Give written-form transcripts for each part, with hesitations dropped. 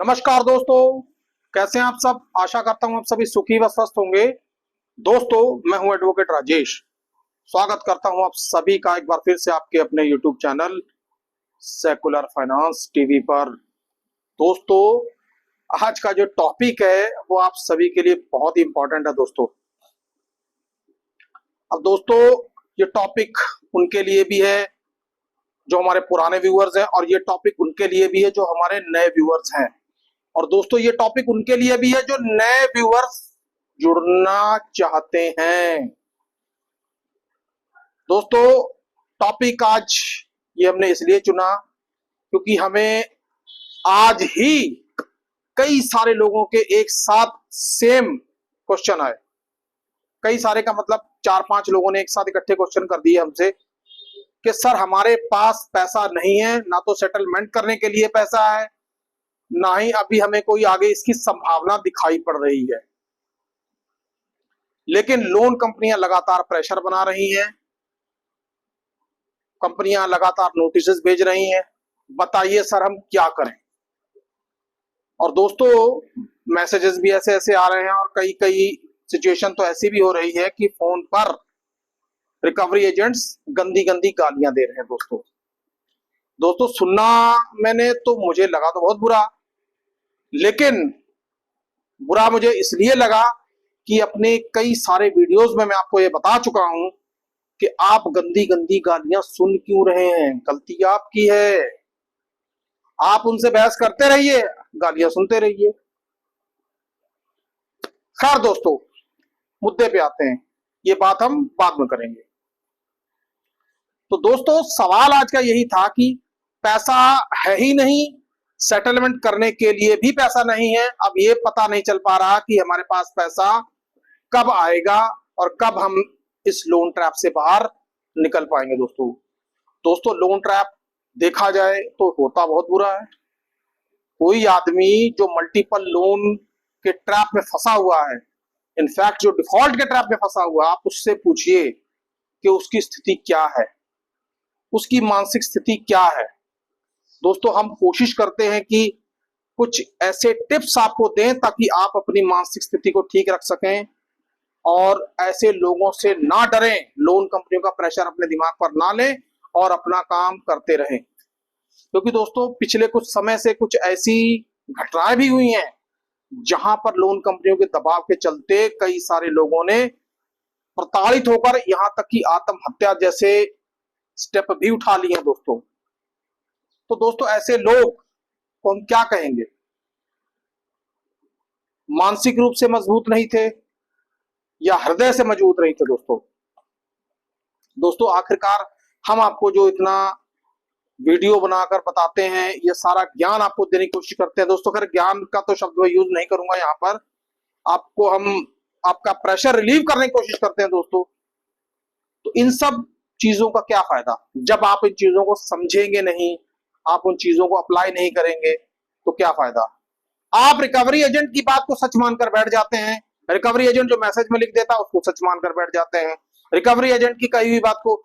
नमस्कार दोस्तों, कैसे हैं आप सब। आशा करता हूं आप सभी सुखी व स्वस्थ होंगे। दोस्तों, मैं हूं एडवोकेट राजेश। स्वागत करता हूं आप सभी का एक बार फिर से आपके अपने YouTube channel secular finance TV पर। दोस्तों, आज का जो टॉपिक है वो आप सभी के लिए बहुत ही इंपॉर्टेंट है दोस्तों। अब दोस्तों, ये टॉपिक उनके लिए भी है जो हमारे पुराने व्यूअर्स हैं, और ये टॉपिक उनके लिए भी है जो हमारे नए व्यूअर्स हैं। और दोस्तों, ये टॉपिक उनके लिए भी है जो नए व्यूअर्स जुड़ना चाहते हैं। दोस्तों, टॉपिक आज ये हमने इसलिए चुना क्योंकि हमें आज ही कई सारे लोगों के एक साथ सेम क्वेश्चन आए। कई सारे का मतलब 4-5 लोगों ने एक साथ इकट्ठे क्वेश्चन कर दिए हमसे कि सर, हमारे पास पैसा नहीं है, ना तो सेटलमेंट करने के लिए पैसा है, ना ही अभी हमें कोई आगे इसकी संभावना दिखाई पड़ रही है। लेकिन लोन कंपनियां लगातार प्रेशर बना रही हैं, कंपनियां लगातार नोटिस भेज रही हैं। बताइए सर, हम क्या करें। और दोस्तों, मैसेजेस भी ऐसे ऐसे आ रहे हैं, और कई कई सिचुएशन तो ऐसी भी हो रही है कि फोन पर रिकवरी एजेंट्स गंदी गंदी गालियां दे रहे हैं। दोस्तों, सुनना मैंने तो मुझे लगा तो बहुत बुरा, लेकिन बुरा मुझे इसलिए लगा कि अपने कई सारे वीडियोस में मैं आपको ये बता चुका हूं कि आप गंदी गंदी गालियां सुन क्यों रहे हैं। गलती आपकी है। आप उनसे बहस करते रहिए, गालियां सुनते रहिए। खैर दोस्तों, मुद्दे पे आते हैं, ये बात हम बाद में करेंगे। तो दोस्तों, सवाल आज का यही था कि पैसा है ही नहीं, सेटलमेंट करने के लिए भी पैसा नहीं है। अब ये पता नहीं चल पा रहा कि हमारे पास पैसा कब आएगा और कब हम इस लोन ट्रैप से बाहर निकल पाएंगे। दोस्तों, लोन ट्रैप देखा जाए तो होता बहुत बुरा है। कोई आदमी जो मल्टीपल लोन के ट्रैप में फंसा हुआ है, इनफैक्ट जो डिफॉल्ट के ट्रैप में फंसा हुआ, आप उससे पूछिए कि उसकी स्थिति क्या है, उसकी मानसिक स्थिति क्या है। दोस्तों, हम कोशिश करते हैं कि कुछ ऐसे टिप्स आपको दें ताकि आप अपनी मानसिक स्थिति को ठीक रख सकें और ऐसे लोगों से ना डरें, लोन कंपनियों का प्रेशर अपने दिमाग पर ना लें और अपना काम करते रहें। क्योंकि दोस्तों, पिछले कुछ समय से कुछ ऐसी घटनाएं भी हुई हैं जहां पर लोन कंपनियों के दबाव के चलते कई सारे लोगों ने प्रताड़ित होकर यहां तक कि आत्महत्या जैसे स्टेप भी उठा लिए हैं। तो दोस्तों, ऐसे लोग को हम क्या कहेंगे? मानसिक रूप से मजबूत नहीं थे या हृदय से मजबूत नहीं थे। दोस्तों, आखिरकार हम आपको जो इतना वीडियो बनाकर बताते हैं, ये सारा ज्ञान आपको देने की कोशिश करते हैं। दोस्तों, खैर ज्ञान का तो शब्द मैं यूज नहीं करूंगा यहाँ पर। आपको हम आपका प्रेशर रिलीव करने की कोशिश करते हैं। दोस्तों, तो इन सब चीजों का क्या फायदा जब आप इन चीजों को समझेंगे नहीं, आप उन चीजों को अप्लाई नहीं करेंगे, तो क्या फायदा। आप रिकवरी एजेंट की बात को सच मानकर बैठ जाते हैं। रिकवरी एजेंट जो मैसेज में लिख देता है उसको सच मानकर बैठ जाते हैं। रिकवरी एजेंट की कही हुई बात को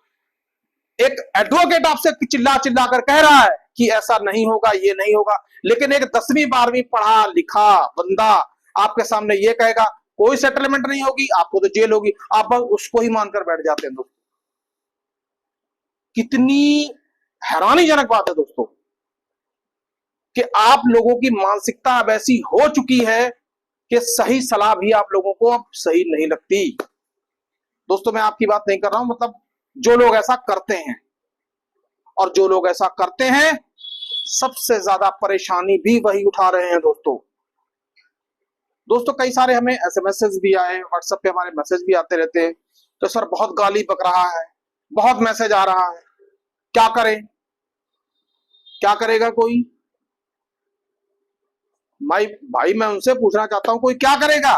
एक एडवोकेट आपसे चिल्ला चिल्ला कर कह रहा है कि ऐसा नहीं होगा, ये नहीं होगा, लेकिन एक 10वीं 12वीं पढ़ा लिखा बंदा आपके सामने ये कहेगा कोई सेटलमेंट नहीं होगी, आपको तो जेल होगी, आप बस उसको ही मानकर बैठ जाते हैं। दोस्तों, कितनी हैरानीजनक बात है दोस्तों कि आप लोगों की मानसिकता अब ऐसी हो चुकी है कि सही सलाह भी आप लोगों को अब सही नहीं लगती। दोस्तों, मैं आपकी बात नहीं कर रहा हूं, मतलब जो लोग ऐसा करते हैं, और जो लोग ऐसा करते हैं सबसे ज्यादा परेशानी भी वही उठा रहे हैं। दोस्तों, कई सारे हमें एसएमएस भी आए, व्हाट्सएप पे हमारे मैसेज भी आते रहते हैं। तो सर, बहुत गाली बक रहा है, बहुत मैसेज आ रहा है, क्या करें? क्या करेगा कोई? भाई मैं उनसे पूछना चाहता हूं, कोई क्या करेगा?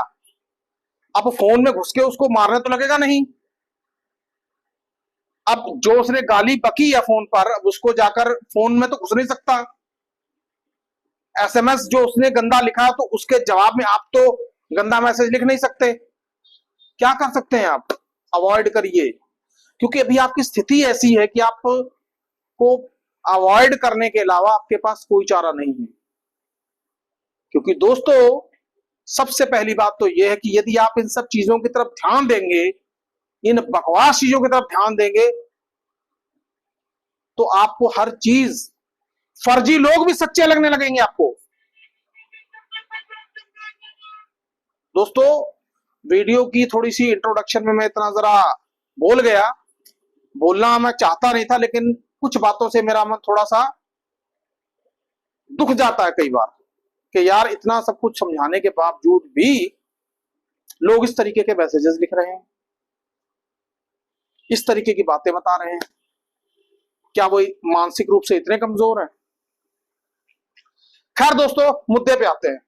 अब फोन में घुस के उसको मारने तो लगेगा नहीं। अब जो उसने गाली बकी है फोन पर, अब उसको जाकर फोन में तो घुस नहीं सकता। एसएमएस जो उसने गंदा लिखा तो उसके जवाब में आप तो गंदा मैसेज लिख नहीं सकते। क्या कर सकते हैं आप? अवॉइड करिए, क्योंकि अभी आपकी स्थिति ऐसी है कि आपको अवॉइड करने के अलावा आपके पास कोई चारा नहीं है। क्योंकि दोस्तों सबसे पहली बात तो यह है कि यदि आप इन सब चीजों की तरफ ध्यान देंगे, इन बकवास चीजों की तरफ ध्यान देंगे, तो आपको हर चीज, फर्जी लोग भी सच्चे लगने लगेंगे आपको। दोस्तों वीडियो की थोड़ी सी इंट्रोडक्शन में मैं इतना जरा बोल गया, बोलना मैं चाहता नहीं था, लेकिन कुछ बातों से मेरा मन थोड़ा सा दुख जाता है कई बार कि यार इतना सब कुछ समझाने के बावजूद भी लोग इस तरीके के मैसेजेस लिख रहे हैं, इस तरीके की बातें बता रहे हैं। क्या वो मानसिक रूप से इतने कमजोर हैं? खैर दोस्तों, मुद्दे पे आते हैं।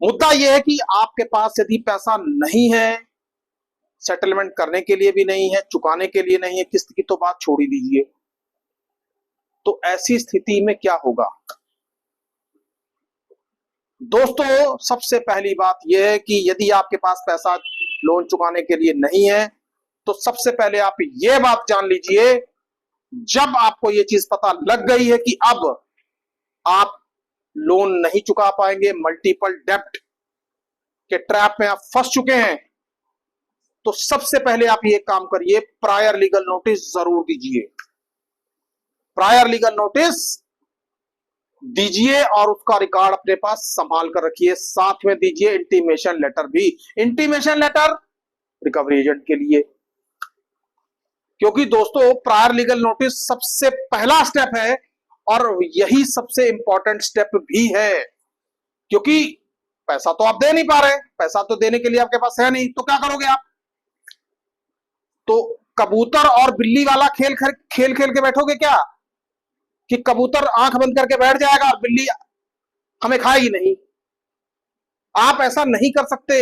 मुद्दा यह है कि आपके पास यदि पैसा नहीं है, सेटलमेंट करने के लिए भी नहीं है, चुकाने के लिए नहीं है, किस्त की तो बात छोड़ ही दीजिए, तो ऐसी स्थिति में क्या होगा? दोस्तों सबसे पहली बात यह है कि यदि आपके पास पैसा लोन चुकाने के लिए नहीं है, तो सबसे पहले आप ये बात जान लीजिए, जब आपको ये चीज पता लग गई है कि अब आप लोन नहीं चुका पाएंगे, मल्टीपल डेब्ट के ट्रैप में आप फंस चुके हैं, तो सबसे पहले आप ये काम करिए, प्रायर लीगल नोटिस जरूर दीजिए। प्रायर लीगल नोटिस दीजिए और उसका रिकॉर्ड अपने पास संभाल कर रखिए। साथ में दीजिए इंटीमेशन लेटर भी। इंटीमेशन लेटर रिकवरी एजेंट के लिए, क्योंकि दोस्तों प्रायर लीगल नोटिस सबसे पहला स्टेप है और यही सबसे इंपॉर्टेंट स्टेप भी है, क्योंकि पैसा तो आप दे नहीं पा रहे, पैसा तो देने के लिए आपके पास है नहीं, तो क्या करोगे आप? तो कबूतर और बिल्ली वाला खेल खेल के बैठोगे क्या, कि कबूतर आंख बंद करके बैठ जाएगा और बिल्ली हमें खाएगी नहीं? आप ऐसा नहीं कर सकते।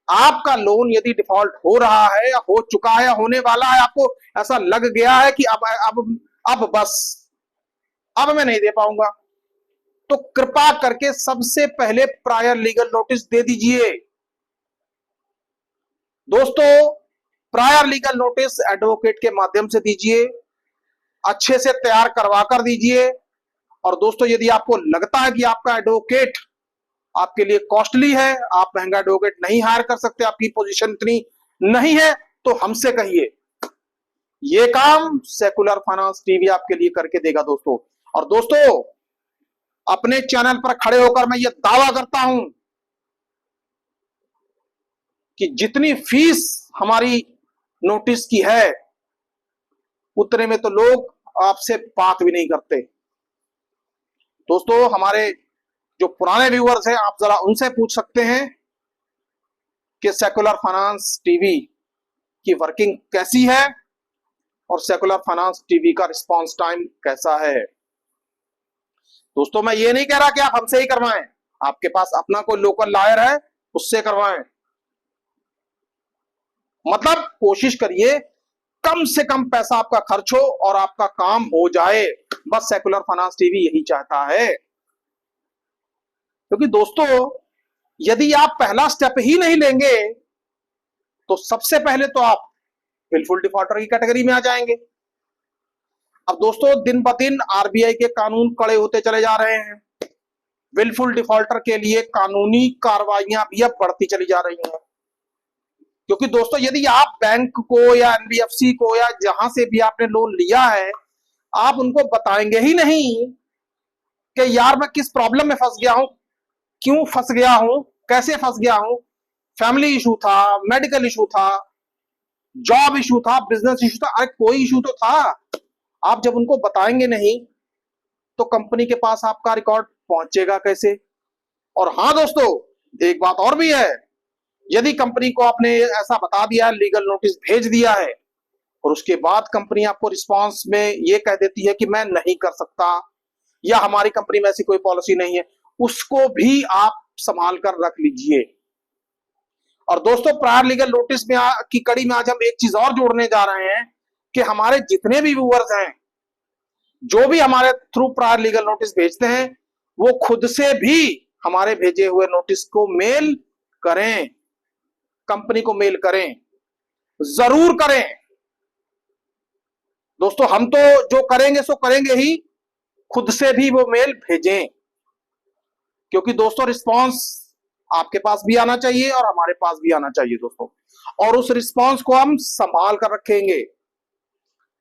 आपका लोन यदि डिफॉल्ट हो रहा है या हो चुका है या होने वाला है, आपको ऐसा लग गया है कि अब बस अब मैं नहीं दे पाऊंगा, तो कृपा करके सबसे पहले प्रायर लीगल नोटिस दे दीजिए। दोस्तों प्रायर लीगल नोटिस एडवोकेट के माध्यम से दीजिए, अच्छे से तैयार करवा कर दीजिए। और दोस्तों यदि आपको लगता है कि आपका एडवोकेट आपके लिए कॉस्टली है, आप महंगा एडवोकेट नहीं हायर कर सकते, आपकी पोजीशन इतनी नहीं है, तो हमसे कहिए, ये काम सेकुलर फाइनेंस टीवी आपके लिए करके देगा दोस्तों। और दोस्तों अपने चैनल पर खड़े होकर मैं ये दावा करता हूं कि जितनी फीस हमारी नोटिस की है, उतने में तो लोग आपसे बात भी नहीं करते। दोस्तों हमारे जो पुराने व्यूअर्स हैं, आप जरा उनसे पूछ सकते हैं कि सेकुलर फाइनेंस टीवी की वर्किंग कैसी है और सेकुलर फाइनेंस टीवी का रिस्पांस टाइम कैसा है। दोस्तों मैं ये नहीं कह रहा कि आप हमसे ही करवाएं, आपके पास अपना कोई लोकल लॉयर है उससे करवाएं, मतलब कोशिश करिए कम से कम पैसा आपका खर्च हो और आपका काम हो जाए, बस सेकुलर फाइनेंस टीवी यही चाहता है। क्योंकि दोस्तों यदि आप पहला स्टेप ही नहीं लेंगे, तो सबसे पहले तो आप विलफुल डिफॉल्टर की कैटेगरी में आ जाएंगे। अब दोस्तों दिन ब दिन आरबीआई के कानून कड़े होते चले जा रहे हैं, विलफुल डिफॉल्टर के लिए कानूनी कार्रवाइयां भी अब बढ़ती चली जा रही हैं। क्योंकि दोस्तों यदि आप बैंक को या एनबीएफसी को या जहां से भी आपने लोन लिया है, आप उनको बताएंगे ही नहीं कि यार मैं किस प्रॉब्लम में फंस गया हूं, क्यों फंस गया हूं, कैसे फंस गया हूं, फैमिली इशू था, मेडिकल इशू था, जॉब इशू था, बिजनेस इशू था, अरे कोई इशू तो था। आप जब उनको बताएंगे नहीं तो कंपनी के पास आपका रिकॉर्ड पहुंचेगा कैसे? और हां दोस्तों एक बात और भी है, यदि कंपनी को आपने ऐसा बता दिया है, लीगल नोटिस भेज दिया है, और उसके बाद कंपनी आपको रिस्पांस में ये कह देती है कि मैं नहीं कर सकता या हमारी कंपनी में ऐसी कोई पॉलिसी नहीं है, उसको भी आप संभाल कर रख लीजिए। और दोस्तों प्रायर लीगल नोटिस में की कड़ी में आज हम एक चीज और जोड़ने जा रहे हैं कि हमारे जितने भी व्यूअर्स हैं, जो भी हमारे थ्रू प्रायर लीगल नोटिस भेजते हैं, वो खुद से भी हमारे भेजे हुए नोटिस को मेल करें, कंपनी को मेल करें, जरूर करें। दोस्तों हम तो जो करेंगे सो करेंगे ही, खुद से भी वो मेल भेजें। क्योंकि दोस्तों रिस्पॉन्स आपके पास भी आना चाहिए और हमारे पास भी आना चाहिए दोस्तों, और उस रिस्पॉन्स को हम संभाल कर रखेंगे।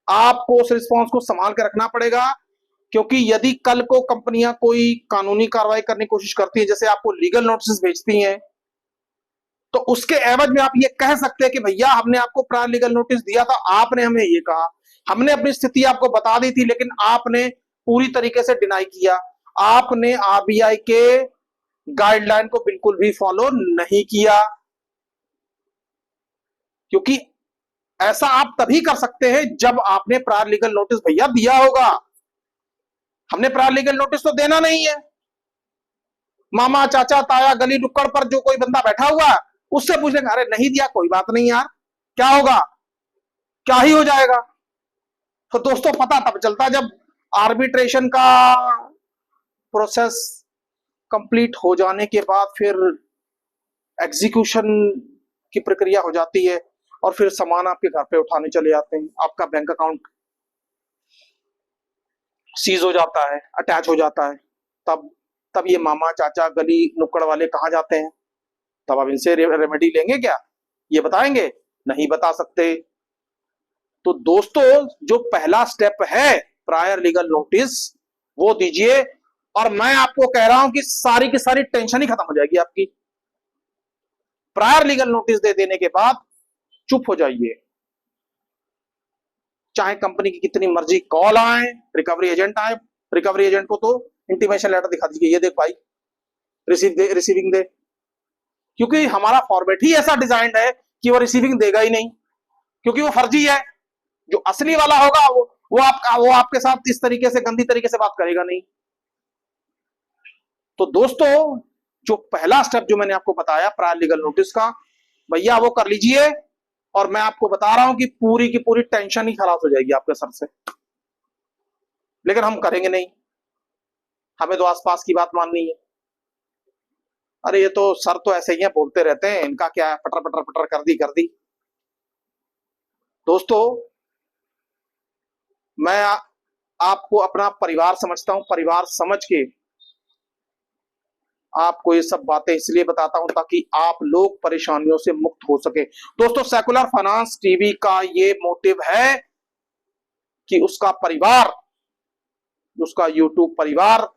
आपको उस रिस्पॉन्स को संभाल कर रखना पड़ेगा, क्योंकि यदि कल को कंपनियां कोई कानूनी कार्रवाई करने की कोशिश करती है, जैसे आपको लीगल नोटिस भेजती हैं, तो उसके एवज में आप ये कह सकते हैं कि भैया हमने आपको प्रायर लीगल नोटिस दिया था, आपने हमें ये कहा, हमने अपनी स्थिति आपको बता दी थी, लेकिन आपने पूरी तरीके से डिनाई किया, आपने आरबीआई के गाइडलाइन को बिल्कुल भी फॉलो नहीं किया। क्योंकि ऐसा आप तभी कर सकते हैं जब आपने प्रायर लीगल नोटिस भैया दिया होगा। हमने प्रायर लीगल नोटिस तो देना नहीं है। मामा चाचा ताया गली नुक्कड़ पर जो कोई बंदा बैठा हुआ है उससे पूछ लेंगे, अरे नहीं दिया कोई बात नहीं यार, क्या होगा, क्या ही हो जाएगा। तो दोस्तों पता तब चलता जब आर्बिट्रेशन का प्रोसेस कंप्लीट हो जाने के बाद फिर एग्जीक्यूशन की प्रक्रिया हो जाती है, और फिर सामान आपके घर पे उठाने चले जाते हैं, आपका बैंक अकाउंट सीज हो जाता है, अटैच हो जाता है। तब तब ये मामा चाचा गली नुक्कड़ वाले कहाँ जाते हैं? तब आप इनसे रेमेडी लेंगे क्या? ये बताएंगे? नहीं बता सकते। तो दोस्तों जो पहला स्टेप है प्रायर लीगल नोटिस, वो दीजिए, और मैं आपको कह रहा हूं कि सारी की सारी टेंशन ही खत्म हो जाएगी आपकी। प्रायर लीगल नोटिस दे देने के बाद चुप हो जाइए, चाहे कंपनी की कितनी मर्जी कॉल आए, रिकवरी एजेंट आए, रिकवरी एजेंट को तो इंटीमेशन लेटर दिखा दीजिए, ये देख भाई रिसीविंग दे, क्योंकि हमारा फॉर्मेट ही ऐसा डिजाइंड है कि वो रिसीविंग देगा ही नहीं, क्योंकि वो फर्जी है। जो असली वाला होगा वो आपके साथ इस तरीके से गंदी तरीके से बात करेगा नहीं। तो दोस्तों जो पहला स्टेप जो मैंने आपको बताया प्रायर लीगल नोटिस का, भैया वो कर लीजिए, और मैं आपको बता रहा हूं कि पूरी की पूरी टेंशन ही खलास हो जाएगी आपके सर से। लेकिन हम करेंगे नहीं, हमें तो आसपास की बात माननी है। अरे ये तो सर तो ऐसे ही है, बोलते रहते हैं, इनका क्या है, पटर पटर पटर कर दी। दोस्तों मैं आपको अपना परिवार समझता हूं, परिवार समझ के आपको ये सब बातें इसलिए बताता हूं ताकि आप लोग परेशानियों से मुक्त हो सके। दोस्तों सेकुलर फाइनेंस टीवी का ये मोटिव है कि उसका परिवार, उसका यूट्यूब परिवार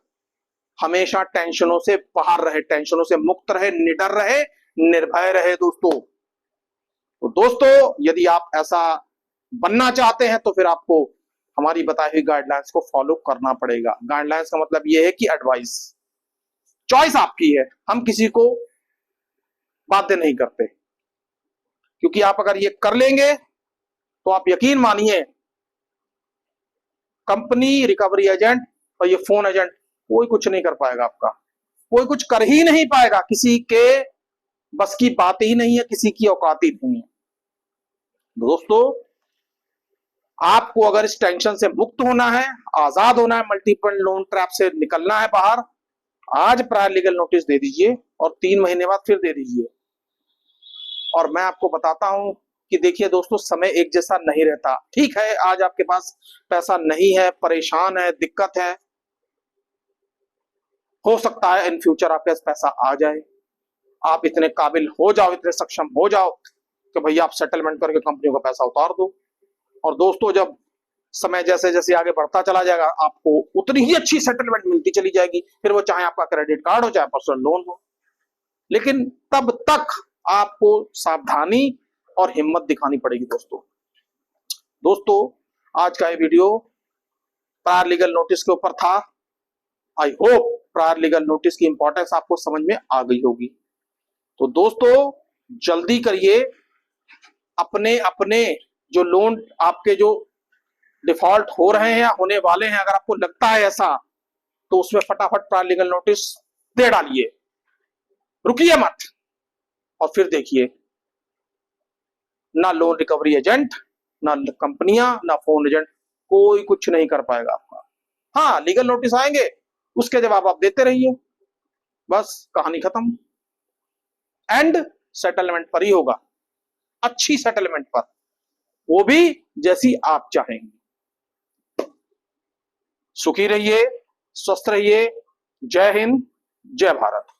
हमेशा टेंशनों से बाहर रहे, टेंशनों से मुक्त रहे, निडर रहे, निर्भय रहे दोस्तों। तो दोस्तों यदि आप ऐसा बनना चाहते हैं तो फिर आपको हमारी बताई हुई गाइडलाइंस को फॉलो करना पड़ेगा। गाइडलाइंस का मतलब यह है कि एडवाइस, चॉइस आपकी है, हम किसी को बाध्य नहीं करते। क्योंकि आप अगर ये कर लेंगे तो आप यकीन मानिए, कंपनी, रिकवरी एजेंट और ये फोन एजेंट कोई कुछ नहीं कर पाएगा आपका, कोई कुछ कर ही नहीं पाएगा, किसी के बस की बात ही नहीं है, किसी की औकात ही नहीं है। दोस्तों आपको अगर इस टेंशन से मुक्त होना है, आजाद होना है, मल्टीपल लोन ट्रैप से निकलना है बाहर, आज प्रायर लीगल नोटिस दे दीजिए और 3 महीने बाद फिर दे दीजिए। और मैं आपको बताता हूं कि देखिए दोस्तों समय एक जैसा नहीं रहता। ठीक है आज आपके पास पैसा नहीं है, परेशान है, दिक्कत है, हो सकता है इन फ्यूचर आपके पास पैसा आ जाए, आप इतने काबिल हो जाओ, इतने सक्षम हो जाओ कि भैया आप सेटलमेंट करके कंपनियों का पैसा उतार दो। और दोस्तों जब समय जैसे जैसे आगे बढ़ता चला जाएगा आपको उतनी ही अच्छी सेटलमेंट मिलती चली जाएगी, फिर वो चाहे आपका क्रेडिट कार्ड हो चाहे पर्सनल लोन हो। लेकिन तब तक आपको सावधानी और हिम्मत दिखानी पड़ेगी दोस्तों। दोस्तों आज का ये वीडियो प्रायर लीगल नोटिस के ऊपर था। I hope prior legal notice की इंपॉर्टेंस आपको समझ में आ गई होगी। तो दोस्तों जल्दी करिए, अपने अपने जो लोन आपके जो डिफॉल्ट हो रहे हैं या होने वाले हैं, अगर आपको लगता है ऐसा, तो उसमें फटाफट प्रायर लीगल नोटिस दे डालिए, रुकिए मत, और फिर देखिए ना लोन रिकवरी एजेंट, ना कंपनियां, ना फोन एजेंट, कोई कुछ नहीं कर पाएगा आपका। हाँ लीगल नोटिस आएंगे, उसके जवाब आप देते रहिए, बस कहानी खत्म। एंड सेटलमेंट पर ही होगा, अच्छी सेटलमेंट पर, वो भी जैसी आप चाहेंगे। सुखी रहिए, स्वस्थ रहिए, जय हिंद, जय भारत।